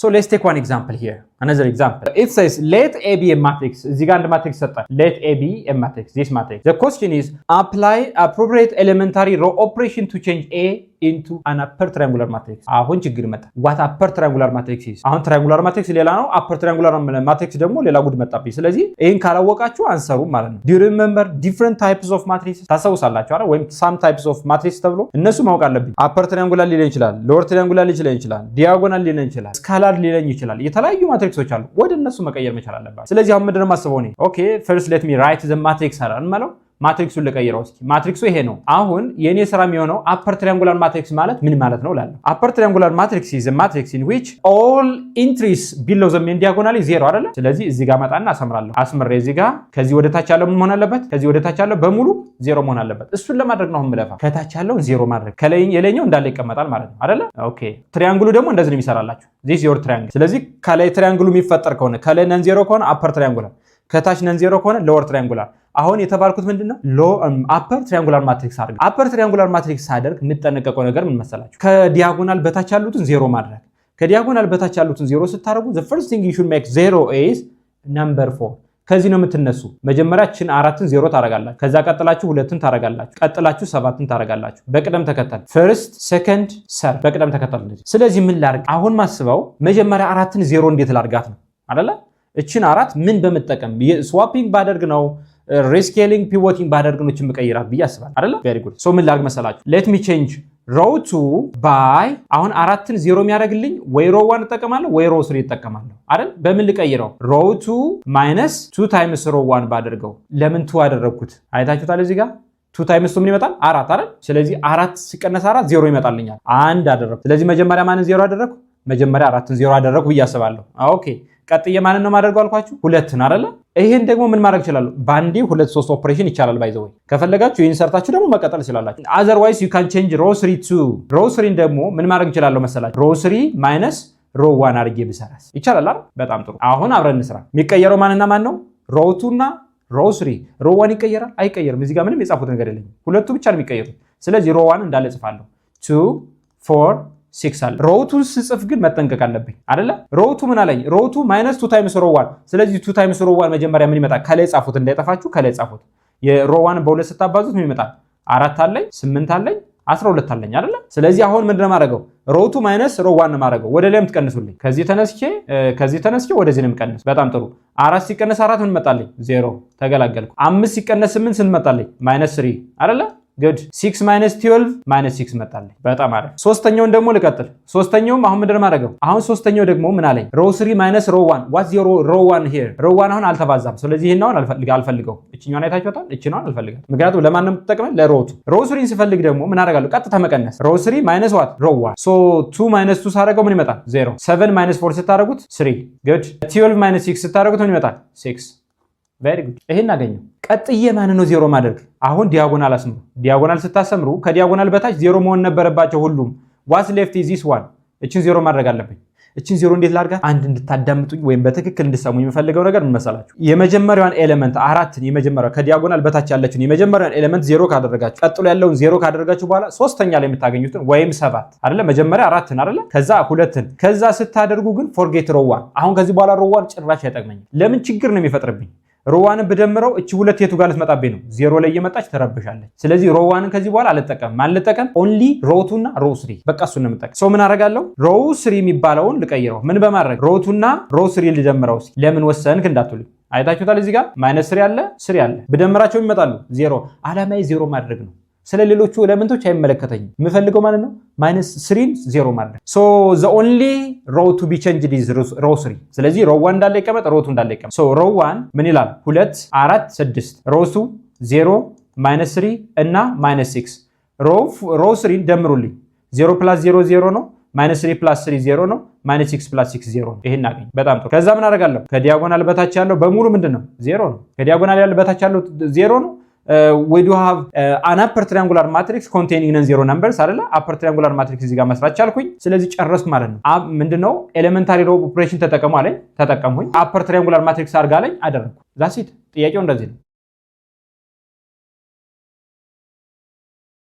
So let's take one example here. Another example. It says let A be a matrix. እዚህ ጋር አንድ ማትሪክስ ሰጠ. Let A be a matrix. This matrix. The question is apply appropriate elementary row operation to change A into an upper triangular matrix. አሁን ችግር መጣ. What upper triangular matrix is? አሁን triangular matrix ሌላ ነው. upper triangular matrix ደግሞ ሌላ ጉድ መጣብኝ. ስለዚህ ይሄን ካላወቃችሁ አንሰሩ ማለት ነው. Do you remember different types of matrices? ታስታውሳላችሁ አይደል? ወይም some types of matrix ተብሎ እነሱ ማወቅ አለብኝ. upper triangular ሊለኝ ይችላል, lower triangular ሊለኝ ይችላል, diagonal ሊለኝ ይችላል, scalar ሊለኝ ይችላል. የተለያዩ ማትሪክሶች አሉ. ወደ እነሱ መቀየር መቻል አለባችሁ። ስለዚህ አሁን ምንድነው ማስበው ነው? Okay, first let me write the matrix አልማለው ማትሪክሱን ለቀይረው እስኪ ማትሪክሱ ይሄ ነው። አሁን የኔ ስራ የሚሆነው አፐር ትሪያንጉላር ማትሪክስ ማለት ምን ማለት ነው እላለሁ። አፐር ትሪያንጉላር ማትሪክስ is a matrix in which all entries below the main diagonally zero አይደለ? ስለዚህ እዚህ ጋር መጣና አሰምራለሁ። አስምሬ እዚህ ጋር ከዚህ ወደ ታች ያለው ምን መሆን አለበት? ከዚህ ወደ ታች ያለው በሙሉ ዜሮ መሆን አለበት። እሱን ለማድረግ ነው የምለፋ። ከታች ያለውን ዜሮ ማድረግ ከላይ የላይኛው እንዳለ ይቀመጣል ማለት ነው አይደለ? ኦኬ ትሪያንግሉ ደግሞ እንደዚህ ነው የሚሰራላችሁ። this your triangle። ስለዚህ ከላይ ትሪያንግሉ የሚፈጠር ከሆነ ከላይ ነን ዜሮ ከሆነ አፐር ትሪያንጉላር ከታች ነን ዜሮ ከሆነ ሎወር ትሪያንጉላር። አሁን የተባልኩት ምንድነው አፐር ትሪያንጉላር ማትሪክስ አድርግ። አፐር ትሪያንጉላር ማትሪክስ አድርግ የምትጠነቀቀው ነገር ምን መሰላችሁ? ከዲያጎናል በታች ያሉትን ዜሮ ማድረግ። ከዲያጎናል በታች ያሉትን ዜሮ ስታደርጉ the first thing you should make zero is number 4። ከዚህ ነው የምትነሱ። መጀመሪያችን 4ን ዜሮ ታረጋላችሁ። ከዛ ቀጥላችሁ 2ን ታረጋላችሁ። ቀጥላችሁ 7ን ታረጋላችሁ። በቅደም ተከተል first second third በቅደም ተከተል እንደዚህ። ስለዚህ ምን ላድርግ? አሁን ማስበው መጀመሪያ 4ን ዜሮ እንዴት ላድርጋት ነው አይደለ? እቺን 4 ምን በመጠቀም ስዋፒንግ ባደርግ ነው ሪስኬሊንግ ፒቮቲንግ ባደርግ ነው እቺን መቀየራት ብዬ አስባለሁ አይደለ? ቬሪ ጉድ። ሶ ምን ላድርግ መሰላችሁ? ሌት ሚ ቼንጅ row 2 by አሁን 4ን ዜሮ የሚያደርግልኝ ወይ row 1 እጠቀማለሁ ወይ row 3 እጠቀማለሁ አይደል? በምን ልቀይረው? row 2 minus 2 times row 1 ባደርገው። ለምን 2 አደረግኩት? አይታችሁታል እዚህ ጋር 2 times 2 ምን ይመጣል? 4 አይደል? ስለዚህ 4 ሲቀነስ 4 ዜሮ ይመጣልኛል። አንድ አደረግኩ። ስለዚህ መጀመሪያ ማንን ዜሮ አደረግኩ? መጀመሪያ 4ን ዜሮ አደረግኩ ብዬ አስባለሁ። ኦኬ ቀጥዬ ማንን ነው ማድረገው አልኳችሁ? 2ን አይደለ? ይሄን ደግሞ ምን ማድረግ ይችላል? ባንዲ 2 3 ኦፕሬሽን ይቻላል ባይዘው። ከፈለጋችሁ ይሄን ሰርታችሁ ደግሞ መቀጠል ይችላልላችሁ። otherwise you can change row 3 to row 3 ደግሞ ምን ማድረግ ይችላል መሰላችሁ? row 3 minus row 1 አድርጌ ብሰራስ ይቻላል አይደል? በጣም ጥሩ። አሁን አብረን እንስራ። የሚቀየረው ማንና ማን ነው? row 2 እና row 3። row 1 ይቀየራል? አይቀየርም። እዚህ ጋር ምንም የጻፉት ነገር የለም። ሁለቱ ብቻ ነው የሚቀየሩት። ስለዚህ row 1 እንዳለ ጽፋለሁ። 2 4 6 አለ። row 2 ስጽፍ ግን መጠንቀቅ አለብኝ አይደለ? row 2 ምን አለኝ? row 2 minus 2 times row 1። ስለዚህ 2 times row 1 መጀመሪያ ምን ይመጣል? ከላይ ጻፉት እንዳይጠፋችሁ። ከላይ ጻፉት። የrow 1 በ2 ስታባዙት ምን ይመጣል? 4 አለኝ 8 አለኝ 12 አለኝ አይደለ? ስለዚህ አሁን ምንድነው ማድረገው? row 2 minus row 1 ነው ማድረገው። ወደ ላይ የምትቀንሱልኝ። ከዚህ ተነስቼ ወደዚህ ነው የምቀንስ። በጣም ጥሩ። 4 ሲቀነስ 4 ምን መጣልኝ? 0 ተገላገልኩ። 5 ሲቀነስ 8 ስንት መጣልኝ? -3 አይደለ? good 6 minus 12 minus 6 መጣልኝ። በጣም አሪፍ። ሶስተኛውን ደግሞ ልቀጥል። ሶስተኛውም አሁን ምንድነው ማድረገው? አሁን ሶስተኛው ደግሞ ምን አለኝ? row 3 minus row 1 what's your row 1 here? row 1 አሁን አልተባዛም። ስለዚህ ይሄን አልፈልገው። እቺኛውን አይታችኋታል? እቺኛውን አልፈልጋት። ምክንያቱም ለማን ነው የምትጠቀመው? ለrow 2። row 3 ስፈልግ ደግሞ ምን አደርጋለሁ? ቀጥታ መቀነስ። row 3 minus what? row 1 so 2 minus 2 ሳደርገው ምን ይመጣል? 0 7 minus 4 ስታደርጉት 3 good 12 minus 6 ስታደርጉት ምን ይመጣል? 6 very good። ይሄን አገኘው። ቀጥዬ ማን ነው ዜሮ ማድረግ? አሁን ዲያጎናል አስምሩ። ዲያጎናል ስታሰምሩ ከዲያጎናል በታች ዜሮ መሆን ነበረባቸው ሁሉም። what's left is this one። እቺን ዜሮ ማድረግ አለብኝ። እቺን ዜሮ እንዴት ላድርጋት? አንድ እንድታዳምጡኝ ወይም በትክክል እንድትሰሙኝ የምፈልገው ነገር ምን መሰላችሁ? የመጀመሪያዋን ኤሌመንት 4ን የመጀመሪያው ከዲያጎናል በታች ያለችውን የመጀመሪያዋን ኤሌመንት ዜሮ ካደረጋችሁ ቀጥሎ ያለውን ዜሮ ካደረጋችሁ በኋላ ሶስተኛ ላይ የምታገኙትን ወይም 7 አይደለ? መጀመሪያ 4ን አይደለ? ከዛ 2ን ከዛ ስታደርጉ ግን forget row 1። አሁን ከዚህ በኋላ row 1 ጭራሽ አይጠቅመኝም። ለምን? ችግር ነው የሚፈጥርብኝ። row 1ን ብደምረው እቺ ሁለት የቱ ጋር ልትመጣብኝ ነው? 0 ላይ እየመጣች ተረብሻለች። ስለዚህ row 1ን ከዚህ በኋላ አልጠቀም። ማን ልጠቀም? only row 2 እና row 3 በቃ እሱን ነው የምጠቀም። ምን አደርጋለሁ? row 3 የሚባለውን ልቀይረው። ምን በማድረግ row 2 እና row 3 ልደምረው። እስኪ ለምን ወሰንክ እንዳትሉኝ። አይታችሁታል? እዚህ ጋር -3 አለ 3 አለ። ብደምራቸው ይመጣሉ 0። አላማዬ 0 ማድረግ ነው። ስለሌሎቹ ኤሌመንቶች አይመለከተኝም። የምፈልገው ማለት ነው -3ን 0 ማድረግ። so the only row to be changed is row 3። ስለዚህ row 1 እንዳለ ይቀመጥ፣ row 2 እንዳለ ይቀመጥ። so row 1 ምን ይላል? 2 4 6 row 2 0 -3 እና -6 row 3 ደምሩልኝ። 0 + 0 0 ነው -3 + 3 0 ነው -6 + 6 0 ነው። ይሄን አገኝ። በጣም ጥሩ። ከዛ ምን አደርጋለሁ? ከዲያጎናል በታች ያለው በሙሉ ምንድነው? 0 ነው። ከዲያጎናል ያለው በታች ያለው 0 ነው። we do have an upper triangular matrix containing non-zero numbers አይደለ? upper triangular matrix እዚህ ጋር መስራት ቻልኩኝ። ስለዚህ ጨረስኩ ማለት ነው። ምንድነው ኤሌመንታሪ ሮው ኦፕሬሽን ተጠቀሙ አለኝ፣ ተጠቀምኩኝ። upper triangular matrix አድርጋ አለኝ፣ አደረኩ። ዛት ኢት። ጥያቄው እንደዚህ ነው።